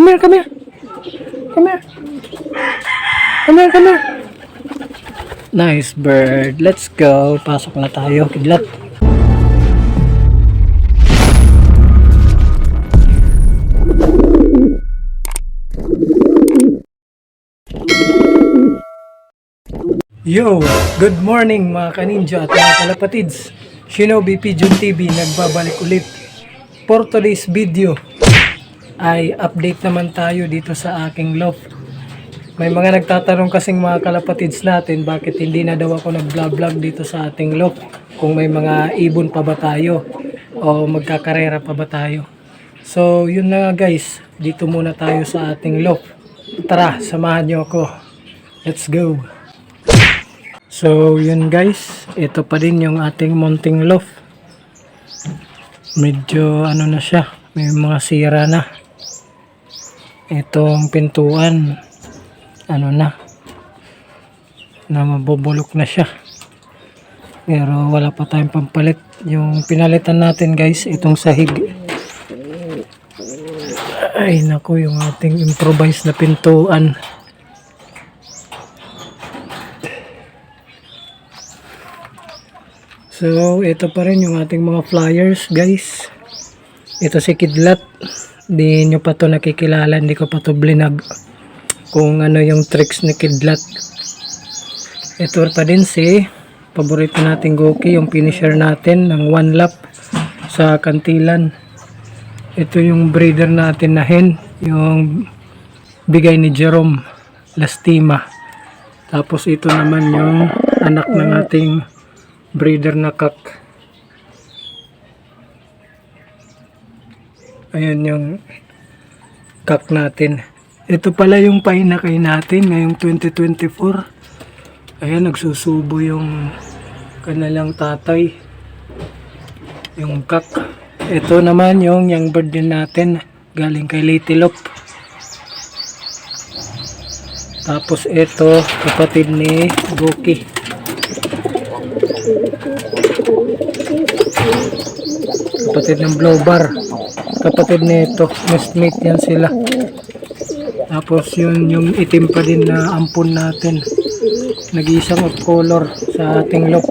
Come here, come here. Come here. Come here, come here. Nice bird. Let's go. Pasok na tayo, kidlat. Yo, good morning mga kaninja at mga kalapatids. Shinobi Pigeon TV nagbabalik ulit. For today's video ay update naman tayo dito sa aking loft. May mga nagtatanong kasing mga kalapatids natin bakit hindi na daw ako nag-vlog dito sa ating loft, kung may mga ibon pa ba tayo o magkakarera pa ba tayo. So yun na guys, dito muna tayo sa ating loft. Tara, samahan nyo ako. Let's go. So yun guys, ito pa din yung ating mounting loft. Medyo ano na siya, may mga sira na. Itong pintuan, ano na mabubulok na siya. Pero wala pa tayong pampalit. Yung pinalitan natin guys, itong sahig. Ay naku, yung ating improvised na pintuan. So, ito pa rin yung ating mga flyers, guys. Ito si Kidlat. Di nyo pa to nakikilala, hindi ko pa to blinag kung ano yung tricks ni Kidlat. Ito pa din si paborito nating Goki, yung finisher natin ng 1 lap sa Kantilan. Ito yung breeder natin na hen, yung bigay ni Jerome Lastima. Tapos ito naman yung anak ng ating breeder na kak. Ayan yung kak natin. Ito pala yung pahinakay natin ngayong 2024. Ayan, nagsusubo yung kanilang tatay, yung kak. Ito naman yung young bird din natin, galing kay Litilop. Tapos ito, kapatid ni Goki. Kapatid ng blowbar, kapatid nito, nestmate yan sila. Tapos yun yung itim pa din na ampon natin, nag-iisang of color sa ating loft.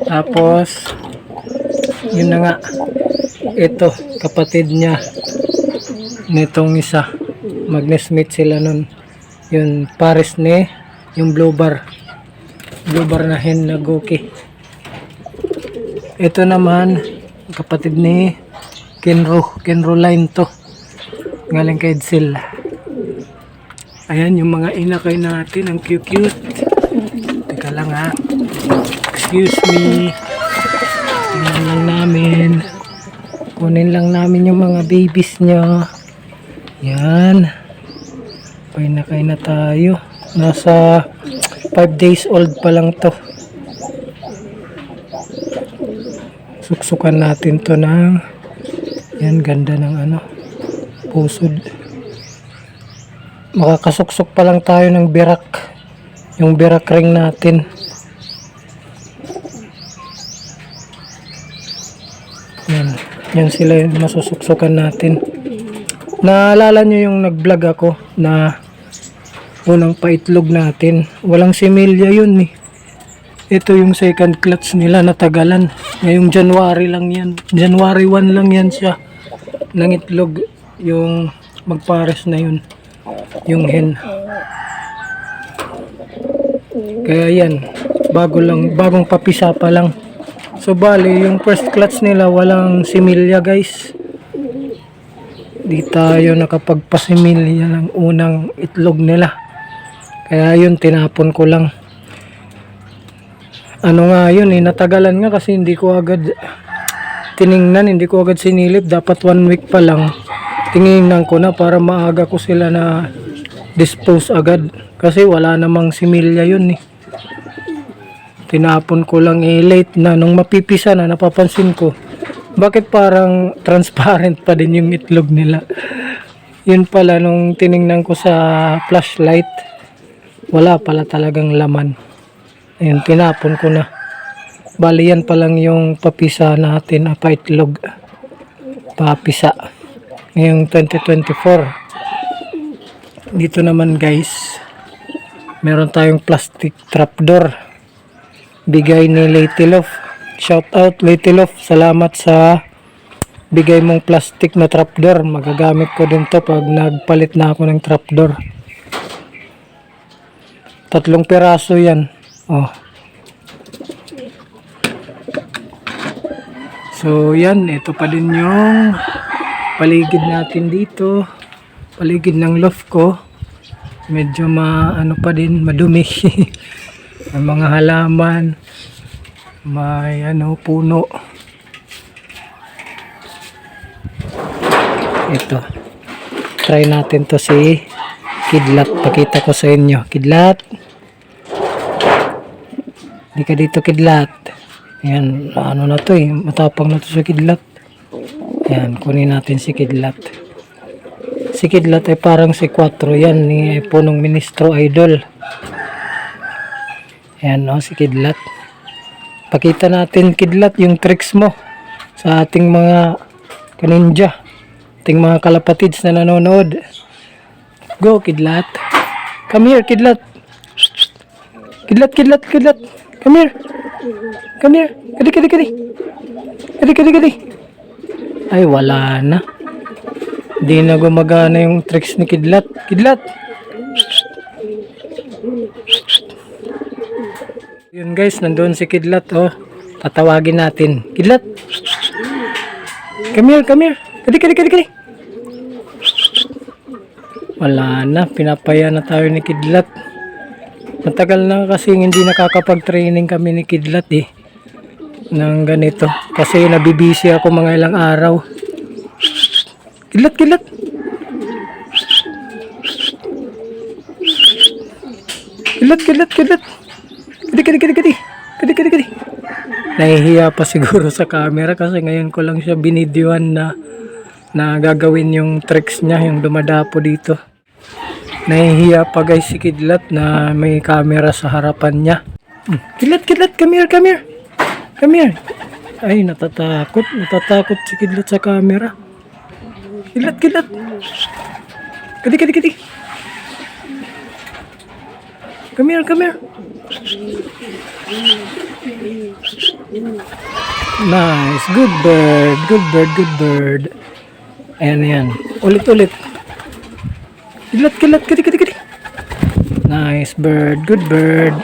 Tapos yun na nga, ito kapatid niya nitong isa, mag-nestmate sila nun. Yun pares ni yung blowbar na hen na Goki. Ito naman kapatid ni Kenro line to, galing kay Edsel. Ayan yung mga inakay natin, ang cute. Teka lang ha, excuse me. Tingnan lang namin, kunin lang namin yung mga babies nyo. Yan, painakay na tayo. Nasa 5 days old pa lang to. Suksukan natin to ng yan, ganda ng ano, pusod. Makakasuksok pa lang tayo ng birak, yung birak ring natin. Yan sila yung masusuksukan natin. Naalala nyo yung nag-vlog ako na unang paitlog natin, walang similya yun eh. Ito yung second clutch nila, natagalan. Ngayong January lang yan. January 1 lang yan siya ng itlog, yung magpares na yun, yung hen. Kaya yan, bagong papisa pa lang. So bali, yung first clutch nila walang similya guys. Di tayo nakapagpasimilya ng unang itlog nila. Kaya yun, tinapon ko lang. Ano nga yun eh, natagalan nga kasi hindi ko agad tiningnan, hindi ko agad sinilip. Dapat 1 week pa lang tiningnan ko na para maaga ko sila na dispose agad, kasi wala namang similya yun eh. Tinapon ko lang eh, late na nung mapipisa na, napapansin ko bakit parang transparent pa din yung itlog nila. Yun pala, nung tiningnan ko sa flashlight, wala pala talagang laman. Ayun, tinapon ko na. Bali yan pa lang yung papisa natin, paitlog, papisa. ngayong 2024. Dito naman guys, meron tayong plastic trapdoor. Bigay ni Lady Love. Shout out Lady Love. Salamat sa bigay mong plastic na trapdoor. Magagamit ko din to pag nagpalit na ako ng trapdoor. 3 piraso yan. Oh. So yan, ito pa din yung paligid natin dito. Paligid ng loft ko. Medyo ano pa din, madumi. May mga halaman. May puno. Ito. Try natin to si Kidlat. Pakita ko sa inyo. Kidlat. Hindi ka dito, Kidlat. Ayan, ano na to eh. Matapang na to sa Kidlat. Ayan, kunin natin si Kidlat. Si Kidlat ay parang si 4 yan ni punong ministro idol. Ayan si Kidlat. Pakita natin Kidlat yung tricks mo sa ating mga kaninja, ating mga kalapatids na nanonood. Go Kidlat. Come here Kidlat. Kidlat, Kidlat, Kidlat. Come here. Come here. Kadi, kadi, kadi. Kadi, kadi, kadi. Ay wala na. Hindi na gumagana yung tricks ni Kidlat. Kidlat! Yun guys, nandun si Kidlat. Oh, tatawagin natin. Kidlat! Come here, come here. Kadi, kadi, kadi, kadi. Wala na. Pinapaya na tayo ni Kidlat. Matagal na kasi hindi nakakapag-training kami ni Kidlat eh. Nang ganito. Kasi nabibisi ako mga ilang araw. Kidlat, Kidlat. Kidlat, Kidlat, Kidlat. Kadi, kadi, kadi, kadi. Kadi, kadi, kadi. Nahihiya pa siguro sa camera kasi ngayon ko lang siya binidyoan na gagawin yung tricks niya, yung dumadapo dito. Nahihiya pa guys si Kidlat na may camera sa harapan niya. Kidlat, Kidlat, come here, come here. Come here. Ay, natatakot si Kidlat sa camera. Kidlat, Kidlat. Kadi, kadi, kadi. Come here, come here. Nice. Good bird. Good bird, good bird. Ayan, ayan. Ulit, ulit. Kidlat, Kidlat. Kadi, kadi, kadi. Nice bird. Good bird.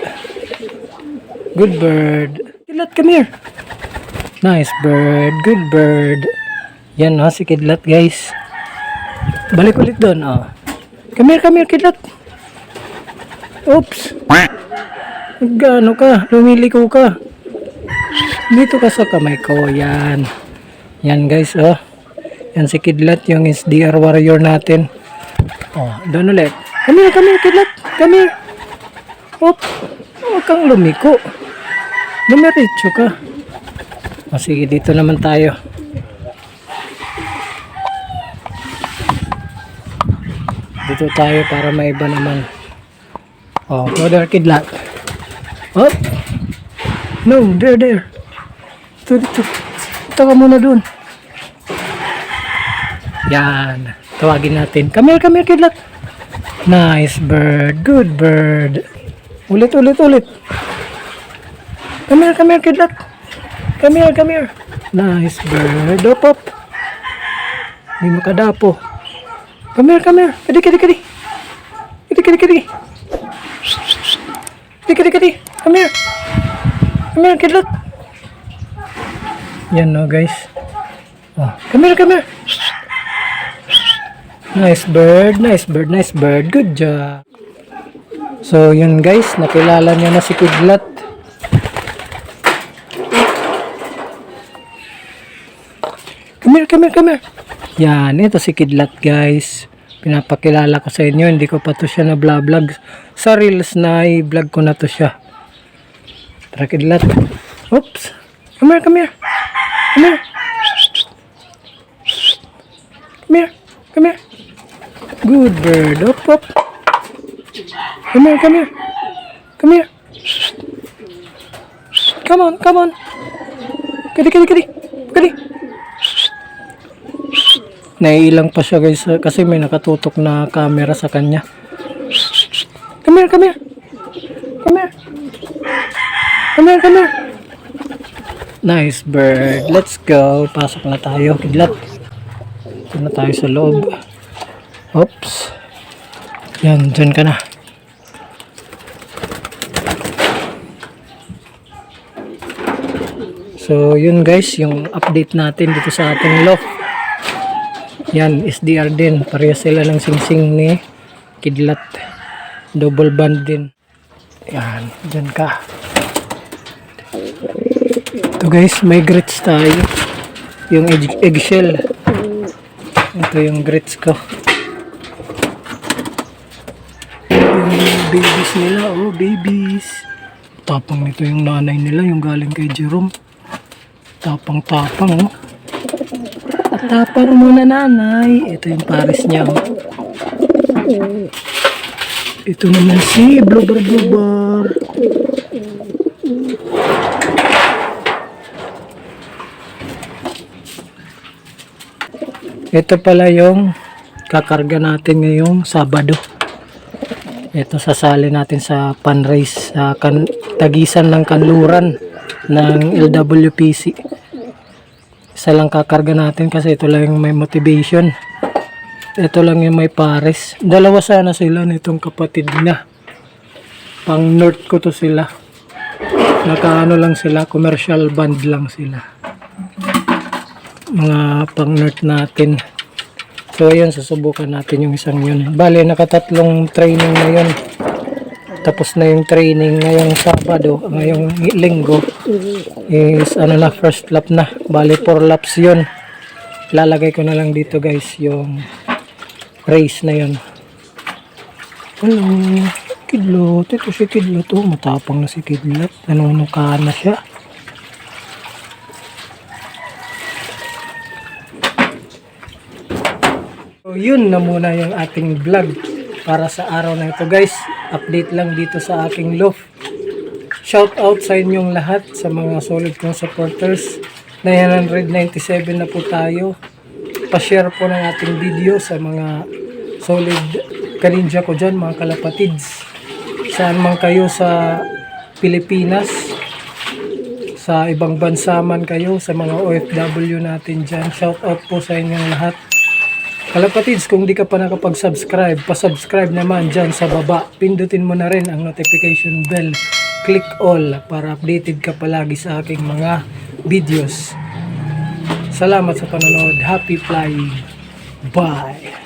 Good bird. Kidlat, come here. Nice bird. Good bird. Yan si Kidlat guys. Balik ulit doon Come here Kidlat. Oops. Gano ka? Lumiliko ka. Dito ka sa kamay ko. Yan. Yan guys Yan si Kidlat, yung SDR warrior natin. Doon ulit. Come here Kidlat. Come here. Oops. Huwag kang lumiko. Lumiritso ka. Sige, dito naman tayo. Dito tayo para maiba naman. Go there, Kidlat. Oh. No, there. Dito. Ito ka muna dun. Yan. Tawagin natin. Come here, Kidlat. Nice bird. Good bird. Ulit. Come here, Kidlat. Come here. Nice bird. Op. Hindi makadapo. Come here. Kadi. Kadi. Come here, Kidlat. Yan guys. Come here. Nice bird. Good job. So, yun guys. Nakilala niyo na si Kidlat. Come here. Yan, ito si Kidlat guys. Pinapakilala ko sa inyo. Hindi ko pa to siya na vlog. Sa reels na i-vlog ko na to siya. Tara Kidlat. Oops. Come here. Good bird. Op. Come here. Come on. Kadi. Naiilang pa siya guys kasi may nakatutok na camera sa kanya. Come here, come here. Come here. Come here, come here. Nice bird. Let's go. Pasok na tayo. Kidlat. Ito na tayo sa loob. Oops. Yan, dyan ka na. So, yun guys, yung update natin dito sa ating loft. Yan, SDR din. Pareha sila ng singsing ni Kidlat. Double band din. Yan, dyan ka. Ito guys, may grits tayo. Yung eggshell. Ito yung grits ko. Yung babies nila, oh babies. Tapang nito yung nanay nila, yung galing kay Jerome. Tapang-tapang, oh. Tapang muna nanay. Ito yung pares niya, oh. Ito naman si Blubber. Ito pala yung kakarga natin ngayong Sabado. Ito sasali natin sa fundraise sa tagisan ng kanluran ng LWPC. Isa lang kakarga natin kasi ito lang yung may motivation. Ito lang yung may pares. Dalawa sana sila nitong kapatid na. Pang north ko to sila. Nakaano lang sila, commercial band lang sila. Mga pang north natin. So ayun, susubukan natin yung isang yun. Bale, nakatatlong training na yun. Tapos na yung training ngayong Sabado, ngayong Linggo is ano na, first lap na. Bale 4 laps yun. Lalagay ko na lang dito guys yung race na yun. Hello Kidlat, ito si Kidlat, oh, matapang na si Kidlat, nanunukaan na siya. So yun na muna yung ating vlog para sa araw na ito guys. Update lang dito sa aking loft. Shout out sa inyong lahat, sa mga solid kong supporters. 997 na po tayo. Pa-share po ng ating video sa mga solid kaninja ko dyan, mga kalapatids. Saan man kayo sa Pilipinas, sa ibang bansa man kayo, sa mga OFW natin dyan. Shout out po sa inyong lahat. Kalapatids, kung di ka pa nakapag-subscribe, pa-subscribe naman dyan sa baba. Pindutin mo na rin ang notification bell. Click all para updated ka palagi sa aking mga videos. Salamat sa panonood. Happy flying. Bye!